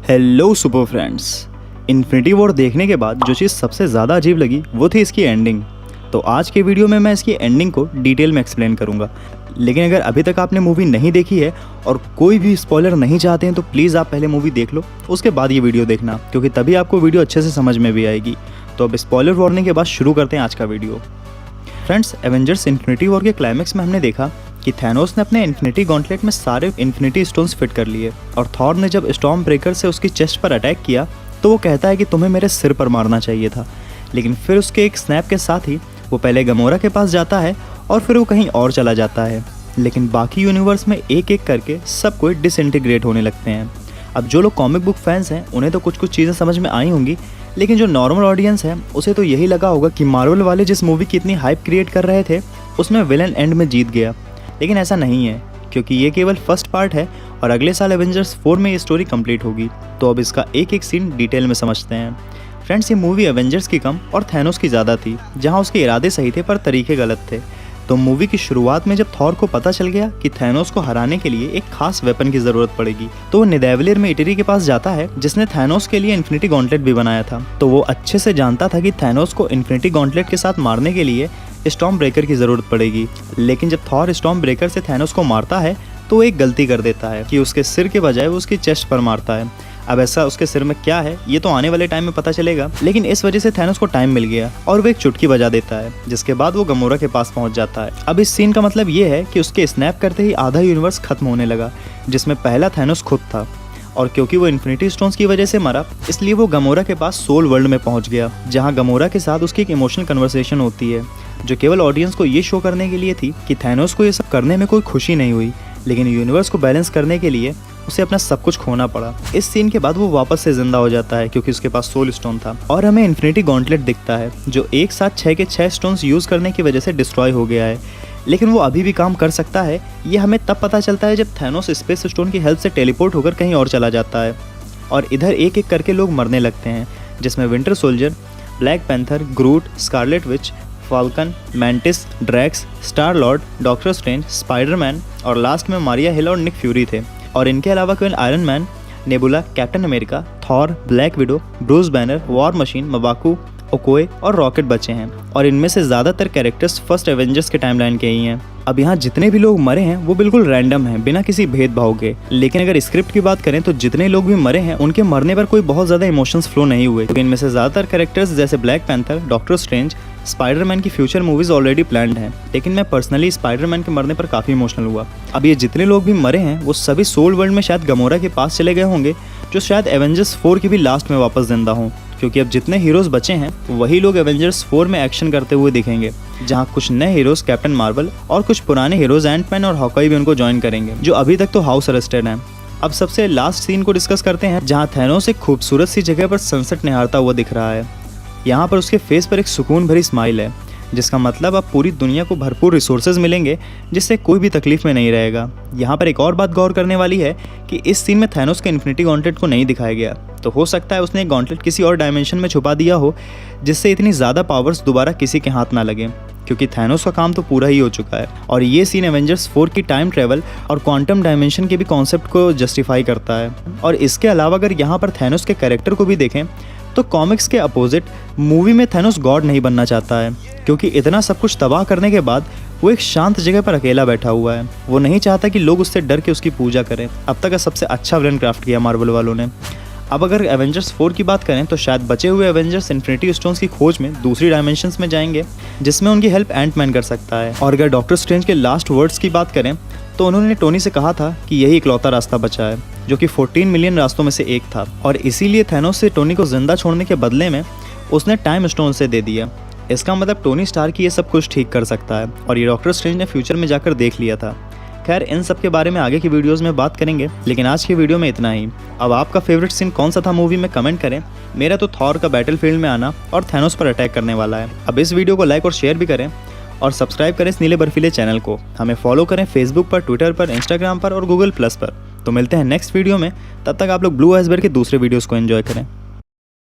Hello super friends. Infinity war देखने के बाद जो चीज़ सबसे ज़्यादा अजीब लगी वो थी इसकी एंडिंग। तो आज के वीडियो में मैं इसकी एंडिंग को डिटेल में एक्सप्लेन करूंगा। लेकिन अगर अभी तक आपने मूवी नहीं देखी है और कोई भी स्पॉइलर नहीं चाहते हैं तो प्लीज़ आप पहले मूवी देख लो, उसके बाद ये वीडियो देखना, क्योंकि तभी आपको वीडियो अच्छे से समझ में भी आएगी। तो अब स्पॉइलर वार्निंग के बाद शुरू करते हैं आज का video. Friends, Avengers infinity war के क्लाइमैक्स में हमने देखा कि थैनोस ने अपने इन्फिनिटी गॉन्टलेट में सारे इन्फिनिटी स्टोन्स फिट कर लिए और थॉर ने जब स्टॉर्म ब्रेकर से उसकी चेस्ट पर अटैक किया तो वो कहता है कि तुम्हें मेरे सिर पर मारना चाहिए था। लेकिन फिर उसके एक स्नैप के साथ ही वो पहले गमोरा के पास जाता है और फिर वो कहीं और चला जाता है। लेकिन बाकी यूनिवर्स में एक एक करके सब कोई डिसइंटीग्रेट होने लगते हैं। अब जो लोग कॉमिक बुक फैंस हैं उन्हें तो कुछ कुछ चीज़ें समझ में आई होंगी, लेकिन जो नॉर्मल ऑडियंस है उसे तो यही लगा होगा कि मार्वल वाले जिस मूवी की इतनी हाइप क्रिएट कर रहे थे उसमें विलन एंड में जीत गया। लेकिन ऐसा नहीं है, क्योंकि ये केवल फर्स्ट पार्ट है और अगले साल एवेंजर्स 4 में ये स्टोरी कंप्लीट होगी। तो अब इसका एक एक सीन डिटेल में समझते हैं। फ्रेंड्स, ये मूवी एवेंजर्स की कम और थैनोस की ज़्यादा थी, जहाँ उसके इरादे सही थे पर तरीके गलत थे। तो मूवी की शुरुआत में जब थॉर को पता चल गया कि थैनोस को हराने के लिए एक खास वेपन की ज़रूरत पड़ेगी तो वो निदेवलियर में इटरी के पास जाता है, जिसने थैनोस के लिए इन्फिनिटी गॉन्टलेट भी बनाया था। तो वो अच्छे से जानता था कि थैनोस को इन्फिनिटी गॉन्टलेट के साथ मारने के लिए स्टॉर्म ब्रेकर की ज़रूरत पड़ेगी। लेकिन जब थॉर स्टॉर्म ब्रेकर से थैनोस को मारता है तो वो एक गलती कर देता है कि उसके सिर के बजाय वो उसकी चेस्ट पर मारता है। अब ऐसा उसके सिर में क्या है ये तो आने वाले टाइम में पता चलेगा, लेकिन इस वजह से थैनोस को टाइम मिल गया और वो एक चुटकी बजा देता है, जिसके बाद वो गमोरा के पास पहुंच जाता है। अब इस सीन का मतलब ये है कि उसके स्नैप करते ही आधा यूनिवर्स खत्म होने लगा, जिसमें पहला थैनोस खुद था। और क्योंकि वो इन्फिनिटी स्टोन्स की वजह से मरा, इसलिए वो गमोरा के पास सोल वर्ल्ड में पहुंच गया, जहां गमोरा के साथ उसकी एक इमोशनल कन्वर्सेशन होती है, जो केवल ऑडियंस को ये शो करने के लिए थी कि थैनोस को ये सब करने में कोई खुशी नहीं हुई, लेकिन यूनिवर्स को बैलेंस करने के लिए उसे अपना सब कुछ खोना पड़ा। इस सीन के बाद वो वापस से जिंदा हो जाता है क्योंकि उसके पास सोल स्टोन था और हमें इन्फिनिटी गॉन्टलेट दिखता है, जो एक साथ 6 के 6 स्टोन्स यूज करने की वजह से डिस्ट्रॉय हो गया है। लेकिन वो अभी भी काम कर सकता है, ये हमें तब पता चलता है जब थैनोस स्पेस स्टोन की हेल्प से टेलीपोर्ट होकर कहीं और चला जाता है और इधर एक एक करके लोग मरने लगते हैं, जिसमें Winter Soldier, Black Panther, Groot, Scarlet Witch, Falcon, Mantis, Drax, Star Lord, Doctor Strange, Spiderman और लास्ट में मारिया हिल और निक फ्यूरी थे। और इनके अलावा केवल Iron Man, Nebula, Captain America, Thor, Black Widow, Bruce Banner, War Machine, M'Baku, Okoye और Rocket बचे हैं। और इनमें से ज़्यादातर कैरेक्टर्स फर्स्ट एवेंजर्स के टाइमलाइन के ही हैं। अब यहाँ जितने भी लोग मरे हैं वो बिल्कुल रैंडम हैं, बिना किसी भेदभाव के। लेकिन अगर स्क्रिप्ट की बात करें तो जितने लोग भी मरे हैं उनके मरने पर कोई बहुत ज़्यादा इमोशंस फ्लो नहीं हुए, क्योंकि इनमें से ज़्यादातर कैरेक्टर्स जैसे black panther, doctor Strange, Spiderman की फ्यूचर मूवीज ऑलरेडी प्लान्ड हैं। लेकिन मैं पर्सनली स्पाइडरमैन के मरने पर काफ़ी इमोशनल हुआ। अब ये जितने लोग भी मरे हैं वो सभी सोल वर्ल्ड में शायद गमोरा के पास चले गए होंगे, जो शायद एवेंजर्स 4 की भी लास्ट में वापस जिंदा हों, क्योंकि अब जितने हीरोज़ बचे हैं वही लोग एवेंजर्स 4 में एक्शन करते हुए दिखेंगे, जहां कुछ नए हीरोज़ कैप्टन मार्वल और कुछ पुराने हीरोज़ एंटमैन और हॉकाई भी उनको ज्वाइन करेंगे, जो अभी तक तो हाउस अरेस्टेड हैं। अब सबसे लास्ट सीन को डिस्कस करते हैं, जहां थैनोस एक खूबसूरत सी जगह पर सनसेट निहारता हुआ दिख रहा है। यहाँ पर उसके फेस पर एक सुकून भरी स्माइल है, जिसका मतलब अब पूरी दुनिया को भरपूर रिसोर्सेज मिलेंगे, जिससे कोई भी तकलीफ में नहीं रहेगा। यहाँ पर एक और बात गौर करने वाली है कि इस सीन में थैनोस के इन्फिनिटी गॉन्टलेट को नहीं दिखाया गया, तो हो सकता है उसने एक गॉन्टलेट किसी और डायमेंशन में छुपा दिया हो, जिससे इतनी ज़्यादा पावर्स दोबारा किसी के हाथ ना लगे, क्योंकि थैनोस का काम तो पूरा ही हो चुका है। और ये सीन एवेंजर्स 4 की टाइम ट्रेवल और क्वांटम डायमेंशन के भी कॉन्सेप्ट को जस्टिफाई करता है। और इसके अलावा अगर यहाँ पर थैनोस के कैरेक्टर को भी देखें तो कॉमिक्स के अपोजिट मूवी में थैनोस गॉड नहीं बनना चाहता है, क्योंकि इतना सब कुछ तबाह करने के बाद वो एक शांत जगह पर अकेला बैठा हुआ है। वो नहीं चाहता कि लोग उससे डर के उसकी पूजा करें। अब तक का सबसे अच्छा विलन क्राफ्ट किया मार्वल वालों ने। अब अगर एवेंजर्स 4 की बात करें तो शायद बचे हुए एवेंजर्स इन्फिनिटी स्टोन्स की खोज में दूसरी डायमेंशंस में जाएंगे, जिसमें उनकी हेल्प एंटमैन कर सकता है। और अगर डॉक्टर स्ट्रेंज के लास्ट वर्ड्स की बात करें तो उन्होंने टोनी से कहा था कि यही इकलौता रास्ता बचा है, जो कि 14 मिलियन रास्तों में से एक था, और इसीलिए थैनोस से टोनी को जिंदा छोड़ने के बदले में उसने टाइम स्टोन से दे दिया। इसका मतलब टोनी स्टार्क ये सब कुछ ठीक कर सकता है, और ये डॉक्टर स्ट्रेंज ने फ्यूचर में जाकर देख लिया था। खैर, इन सब के बारे में आगे की वीडियोस में बात करेंगे, लेकिन आज की वीडियो में इतना ही। अब आपका फेवरेट सीन कौन सा था मूवी में कमेंट करें। मेरा तो थॉर का बैटलफील्ड में आना और थैनोस पर अटैक करने वाला है। अब इस वीडियो को लाइक और शेयर भी करें और सब्सक्राइब करें इस नीले बर्फीले चैनल को। हमें फॉलो करें फेसबुक पर, ट्विटर पर, इंस्टाग्राम पर और गूगल प्लस पर। तो मिलते हैं नेक्स्ट वीडियो में, तब तक आप लोग ब्लू आइसबर्ग के दूसरे वीडियोस को एंजॉय करें।